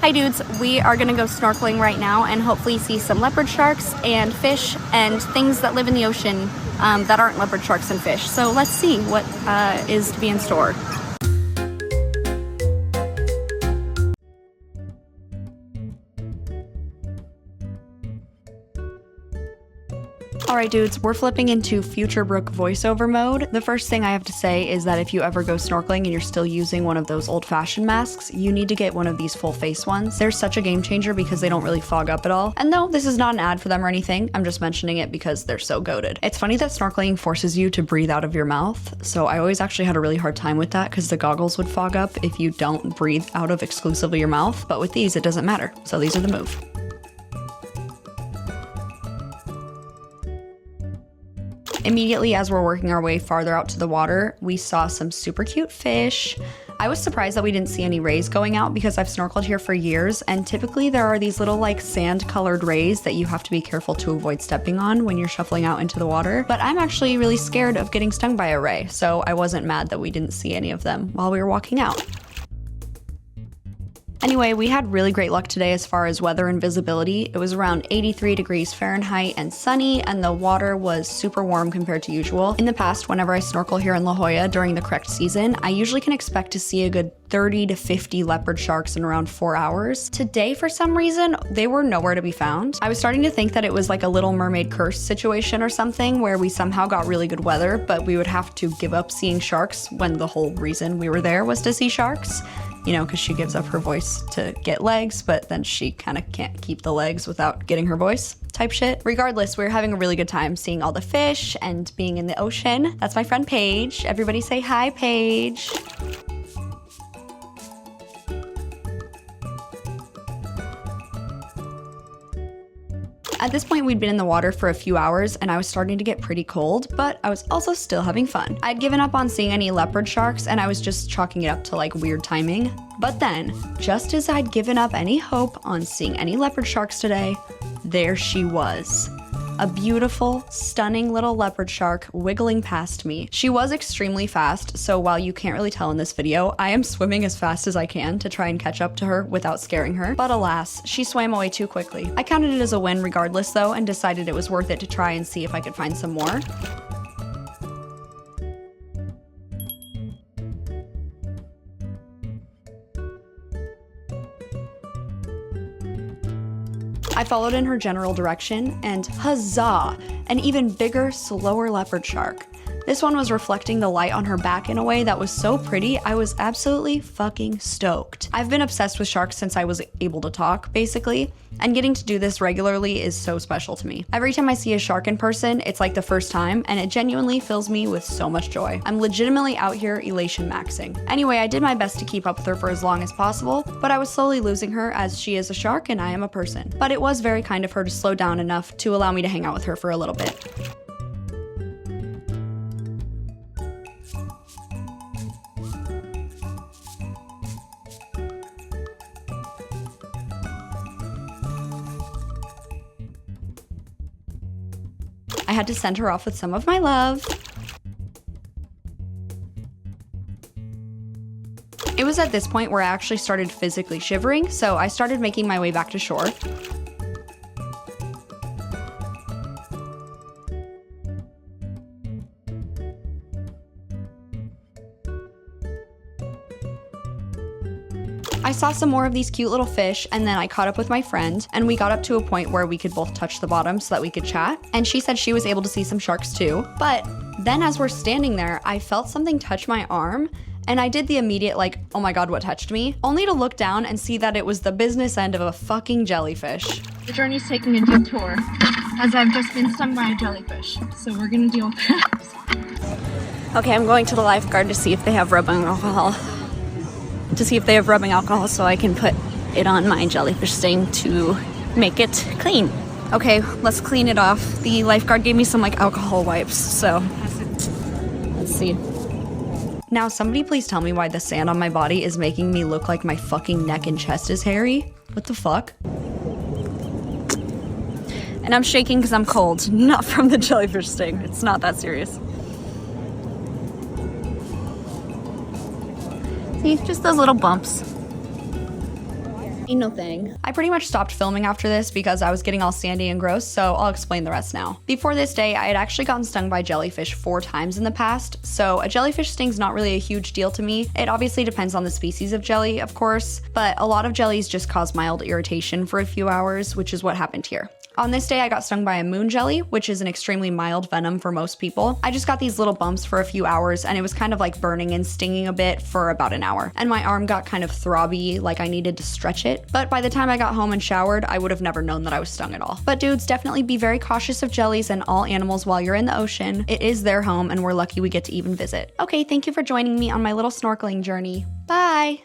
Hi dudes, we are gonna go snorkeling right now and hopefully see some leopard sharks and fish and things that live in the ocean that aren't leopard sharks and fish. So let's see what is to be in store. Alright dudes, we're flipping into Future Brooke voiceover mode. The first thing I have to say is that if you ever go snorkeling and you're still using one of those old-fashioned masks, you need to get one of these full face ones. They're such a game changer because they don't really fog up at all. And no, this is not an ad for them or anything, I'm just mentioning it because they're so goated. It's funny that snorkeling forces you to breathe out of your mouth, so I always actually had a really hard time with that because the goggles would fog up if you don't breathe out of exclusively your mouth, but with these it doesn't matter, so these are the move. Immediately as we're working our way farther out to the water, we saw some super cute fish. I was surprised that we didn't see any rays going out because I've snorkeled here for years, and typically there are these little like sand colored rays that you have to be careful to avoid stepping on when you're shuffling out into the water. But I'm actually really scared of getting stung by a ray, so I wasn't mad that we didn't see any of them while we were walking out. Anyway, we had really great luck today as far as weather and visibility. It was around 83 degrees Fahrenheit and sunny, and the water was super warm compared to usual. In the past, whenever I snorkel here in La Jolla during the correct season, I usually can expect to see a good 30 to 50 leopard sharks in around 4 hours. Today, for some reason, they were nowhere to be found. I was starting to think that it was like a Little Mermaid curse situation or something where we somehow got really good weather, but we would have to give up seeing sharks when the whole reason we were there was to see sharks. You know, because she gives up her voice to get legs, but then she kind of can't keep the legs without getting her voice type shit. Regardless, we were having a really good time seeing all the fish and being in the ocean. That's my friend Paige. Everybody say hi, Paige. At this point, we'd been in the water for a few hours and I was starting to get pretty cold, but I was also still having fun. I'd given up on seeing any leopard sharks and I was just chalking it up to like weird timing. But then, just as I'd given up any hope on seeing any leopard sharks today, there she was. A beautiful, stunning little leopard shark wiggling past me. She was extremely fast, so while you can't really tell in this video, I am swimming as fast as I can to try and catch up to her without scaring her. But alas, she swam away too quickly. I counted it as a win regardless though, and decided it was worth it to try and see if I could find some more. I followed in her general direction, and huzzah! An even bigger, slower leopard shark. This one was reflecting the light on her back in a way that was so pretty, I was absolutely fucking stoked. I've been obsessed with sharks since I was able to talk, basically, and getting to do this regularly is so special to me. Every time I see a shark in person, it's like the first time, and it genuinely fills me with so much joy. I'm legitimately out here elation maxing. Anyway, I did my best to keep up with her for as long as possible, but I was slowly losing her as she is a shark and I am a person. But it was very kind of her to slow down enough to allow me to hang out with her for a little bit. I had to send her off with some of my love. It was at this point where I actually started physically shivering, so I started making my way back to shore. I saw some more of these cute little fish, and then I caught up with my friend, and we got up to a point where we could both touch the bottom so that we could chat, and she said she was able to see some sharks too. But then as we're standing there, I felt something touch my arm, and I did the immediate like, oh my god, what touched me? Only to look down and see that it was the business end of a fucking jellyfish. The journey's taking a detour, as I've just been stung by a jellyfish, so we're gonna deal with that. Okay, I'm going to the lifeguard to see if they have rubbing alcohol. So I can put it on my jellyfish sting to make it clean. Okay, let's clean it off. The lifeguard gave me some like alcohol wipes, so let's see. Now somebody please tell me why the sand on my body is making me look like my fucking neck and chest is hairy. What the fuck? And I'm shaking because I'm cold, not from the jellyfish sting. It's not that serious. See, just those little bumps. Ain't no thing. I pretty much stopped filming after this because I was getting all sandy and gross, so I'll explain the rest now. Before this day, I had actually gotten stung by jellyfish 4 times in the past, so a jellyfish sting's not really a huge deal to me. It obviously depends on the species of jelly, of course, but a lot of jellies just cause mild irritation for a few hours, which is what happened here. On this day, I got stung by a moon jelly, which is an extremely mild venom for most people. I just got these little bumps for a few hours, and it was kind of like burning and stinging a bit for about an hour. And my arm got kind of throbby, like I needed to stretch it. But by the time I got home and showered, I would have never known that I was stung at all. But dudes, definitely be very cautious of jellies and all animals while you're in the ocean. It is their home, and we're lucky we get to even visit. Okay, thank you for joining me on my little snorkeling journey. Bye!